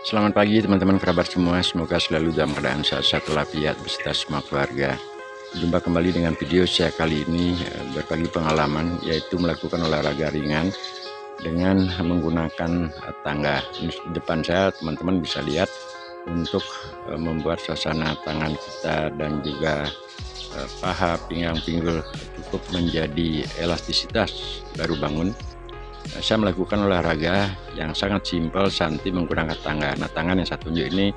Selamat pagi teman-teman kerabat semua, semoga selalu dalam keadaan sehat walafiat beserta semua keluarga. Jumpa kembali dengan video saya kali ini berbagi pengalaman, yaitu melakukan olahraga ringan dengan menggunakan tangga. Di depan saya teman-teman bisa lihat untuk membuat suasana tangan kita dan juga paha, pinggang, pinggul cukup menjadi elastisitas baru bangun. Saya melakukan olahraga yang sangat simpel, santai menggunakan tangga. Nah, tangan yang saya tunjuk ini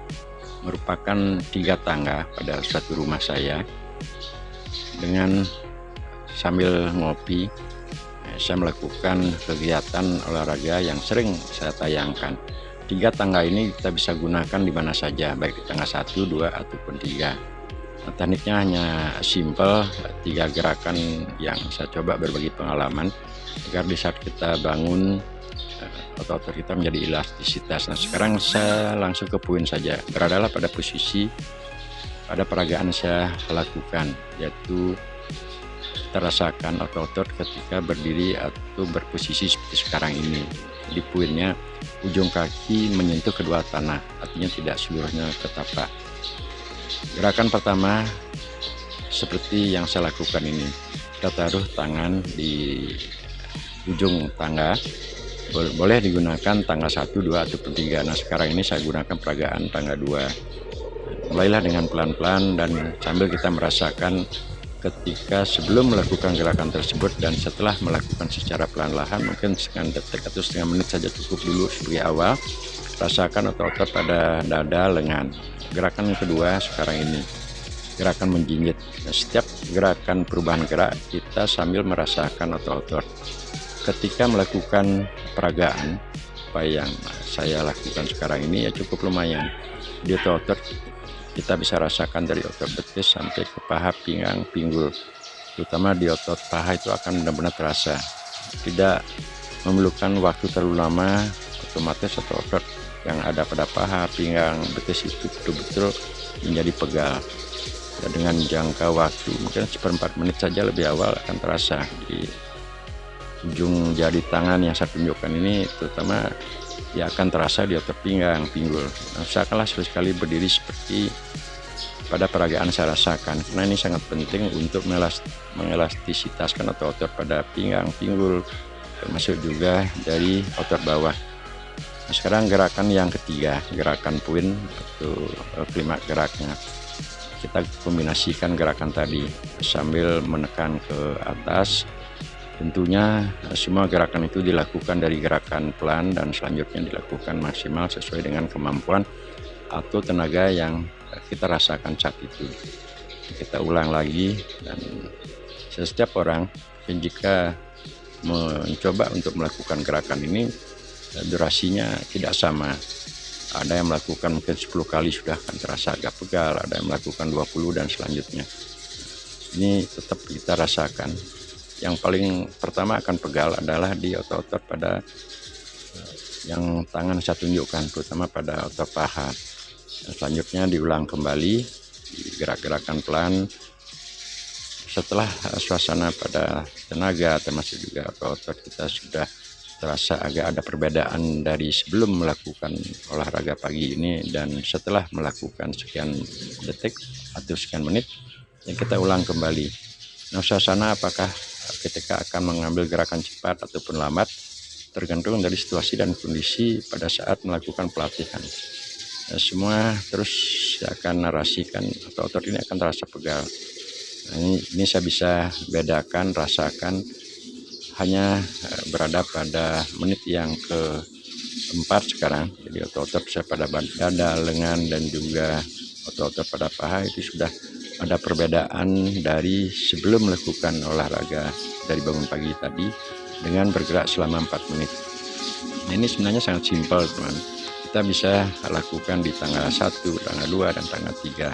merupakan 3 tangga pada suatu rumah saya. Dengan sambil ngopi, saya melakukan kegiatan olahraga yang sering saya tayangkan. 3 tangga ini kita bisa gunakan di mana saja, baik di tangga 1, 2, ataupun 3. Nah, tekniknya hanya simpel, 3 gerakan yang saya coba berbagi pengalaman agar di saat kita bangun otot-otot kita menjadi elastisitas. Nah, sekarang saya langsung ke poin saja. Beradalah pada posisi pada peragaan saya lakukan, yaitu kita rasakan otot-otot ketika berdiri atau berposisi seperti sekarang ini. Di poinnya ujung kaki menyentuh kedua tanah, artinya tidak seluruhnya ke tapak. Gerakan pertama seperti yang saya lakukan ini, kita taruh tangan di ujung tangga, boleh digunakan tangga 1, 2, ataupun 3. Nah, sekarang ini saya gunakan peragaan tangga 2. Mulailah dengan pelan-pelan dan sambil kita merasakan ketika sebelum melakukan gerakan tersebut dan setelah melakukan secara pelan-lahan, mungkin setengah detik atau setengah menit saja cukup dulu sebagai awal. Rasakan otot-otot pada dada, lengan. Gerakan yang kedua sekarang ini, gerakan menjinjit. Nah, setiap gerakan perubahan gerak kita sambil merasakan otot-otot. Ketika melakukan peragaan, apa yang saya lakukan sekarang ini ya cukup lumayan. Di otot kita bisa rasakan dari otot betis sampai ke paha, pinggang, pinggul. Terutama di otot paha itu akan benar-benar terasa. Tidak memerlukan waktu terlalu lama, otomatis otot-otot yang ada pada paha, pinggang, betis itu betul-betul menjadi pegal. Dan dengan jangka waktu mungkin 1/4 menit saja lebih awal akan terasa di ujung jari tangan yang saya tunjukkan ini, terutama ya akan terasa di otot pinggang, pinggul. Nah, usahakanlah sekali berdiri seperti pada peragaan saya rasakan, karena ini sangat penting untuk mengelastisitaskan otot-otot pada pinggang, pinggul, termasuk juga dari otot bawah. Nah, sekarang gerakan yang ketiga, gerakan poin atau klimaks geraknya. Kita kombinasikan gerakan tadi sambil menekan ke atas. Tentunya semua gerakan itu dilakukan dari gerakan pelan dan selanjutnya dilakukan maksimal sesuai dengan kemampuan atau tenaga yang kita rasakan saat itu. Kita ulang lagi, dan setiap orang jika mencoba untuk melakukan gerakan ini durasinya tidak sama. Ada yang melakukan mungkin 10 kali sudah akan terasa agak pegal, ada yang melakukan 20 dan selanjutnya. Ini tetap kita rasakan. Yang paling pertama akan pegal adalah di otot-otot pada yang tangan saya tunjukkan, terutama pada otot paha. Dan selanjutnya diulang kembali, gerak-gerakan pelan. Setelah suasana pada tenaga termasuk juga otot kita sudah terasa agak ada perbedaan dari sebelum melakukan olahraga pagi ini dan setelah melakukan sekian detik atau sekian menit, yang kita ulang kembali. Nah, suasana apakah ketika akan mengambil gerakan cepat ataupun lambat tergantung dari situasi dan kondisi pada saat melakukan pelatihan. Nah, semua terus saya akan narasikan otot-otot ini akan terasa pegal. Nah, ini saya bisa bedakan, rasakan hanya berada pada menit yang keempat sekarang. Jadi otot-otot saya pada dada, lengan, dan juga otot-otot pada paha itu sudah ada perbedaan dari sebelum melakukan olahraga dari bangun pagi tadi dengan bergerak selama 4 menit. Nah, ini sebenarnya sangat simpel, teman. Kita bisa lakukan di tanggal 1, tanggal 2, dan tanggal 3.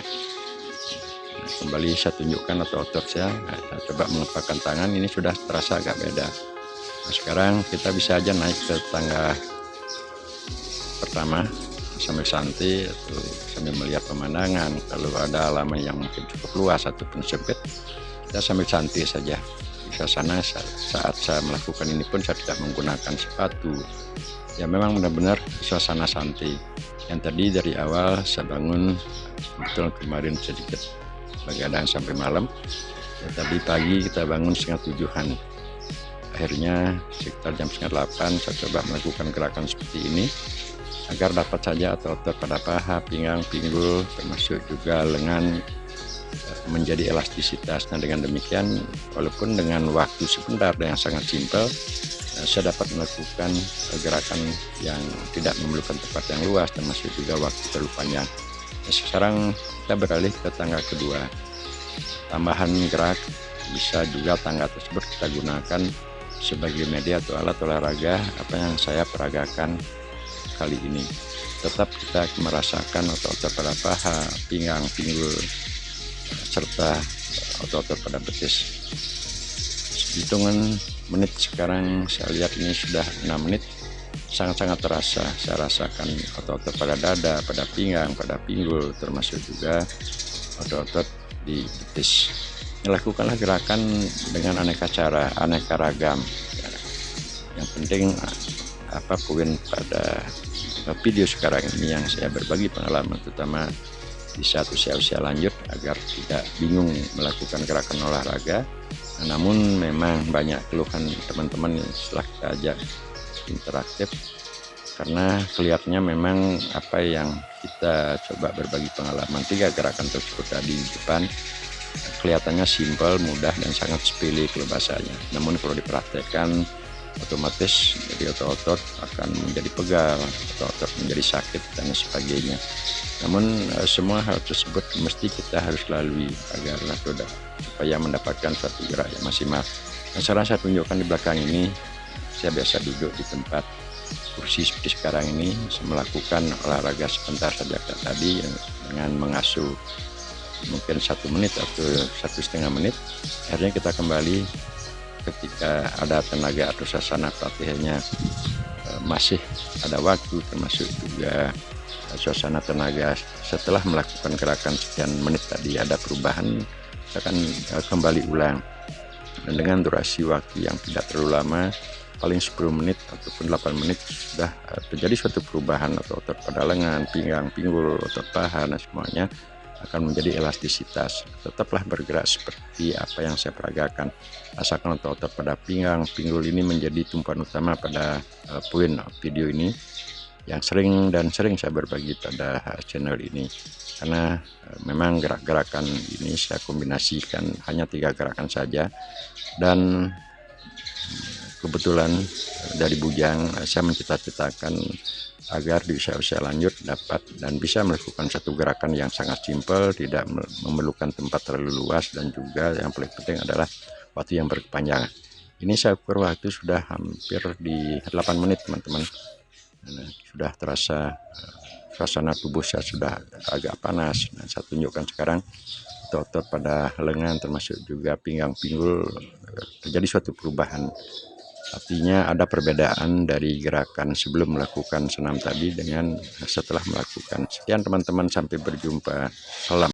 Nah, kembali saya tunjukkan otot-otot saya. Nah, saya coba mengepakkan tangan, ini sudah terasa agak beda. Nah, sekarang kita bisa aja naik ke tangga pertama sambil santai atau sambil melihat pemandangan. Kalau ada halaman yang mungkin cukup luas ataupun sempit, kita sambil santai saja. Di sana saat saya melakukan ini pun saya tidak menggunakan sepatu. Ya memang benar-benar suasana santai. Yang tadi dari awal saya bangun, betul kemarin sedikit begadang sampai malam. Tadi pagi kita bangun setengah tujuhan. Akhirnya sekitar jam setengah 8 saya coba melakukan gerakan seperti ini agar dapat saja otot-otot pada paha, pinggang, pinggul, termasuk juga lengan menjadi elastisitas. Nah, dengan demikian walaupun dengan waktu sebentar dan yang sangat simpel, saya dapat melakukan gerakan yang tidak memerlukan tempat yang luas, termasuk juga waktu terlalu panjang. Nah, sekarang kita beralih ke tangga kedua. Tambahan gerak bisa juga tangga tersebut kita gunakan sebagai media atau alat olahraga apa yang saya peragakan kali ini. Tetap kita merasakan otot-otot pada paha, pinggang, pinggul, serta otot-otot pada betis. Hitungan menit sekarang saya lihat ini sudah 6 menit, sangat-sangat terasa. Saya rasakan otot-otot pada dada, pada pinggang, pada pinggul, termasuk juga otot-otot di betis. Lakukanlah gerakan dengan aneka cara, aneka ragam. Yang penting apa poin pada video sekarang ini yang saya berbagi pengalaman, terutama di saat usia-usia lanjut, agar tidak bingung melakukan gerakan olahraga. Namun memang banyak keluhan teman-teman yang setelah kita ajak interaktif, karena kelihatannya memang apa yang kita coba berbagi pengalaman, 3 gerakan tersebut tadi di depan kelihatannya simpel, mudah, dan sangat sepele kalau bahasanya. Namun kalau dipraktekkan otomatis jadi otot-otot akan menjadi pegal, otot-otot menjadi sakit dan sebagainya. Namun semua hal tersebut mesti kita harus lalui agar supaya mendapatkan suatu gerak yang maksimal. Nah, sekarang saya tunjukkan di belakang ini, saya biasa duduk di tempat kursi seperti sekarang ini, melakukan olahraga sebentar saja tadi dengan mengasuh mungkin 1 menit atau 1,5 menit. Akhirnya kita kembali ketika ada tenaga atau suasana pelatihannya masih ada waktu, termasuk juga suasana tenaga. Setelah melakukan gerakan sekian menit tadi ada perubahan, saya akan kembali ulang, dan dengan durasi waktu yang tidak terlalu lama, paling 10 menit ataupun 8 menit sudah terjadi suatu perubahan otot-otot pada lengan, pinggang, pinggul, otot paha, dan semuanya akan menjadi elastisitas. Tetaplah bergerak seperti apa yang saya peragakan. Asalkan otot-otot pada pinggang, pinggul ini menjadi tumpuan utama pada poin video ini yang sering saya berbagi pada channel ini, karena memang gerak-gerakan ini saya kombinasikan hanya 3 gerakan saja, dan kebetulan dari bujang saya mencita-citakan agar di usia-usia lanjut dapat dan bisa melakukan satu gerakan yang sangat simpel, tidak memerlukan tempat terlalu luas, dan juga yang paling penting adalah waktu yang berkepanjangan. Ini saya ukur waktu sudah hampir di 8 menit teman-teman. Nah, sudah terasa suasana tubuh saya sudah agak panas. Nah, saya tunjukkan sekarang otot-otot pada lengan termasuk juga pinggang, pinggul terjadi suatu perubahan. Artinya ada perbedaan dari gerakan sebelum melakukan senam tadi dengan setelah melakukan. Sekian teman-teman, sampai berjumpa. Salam.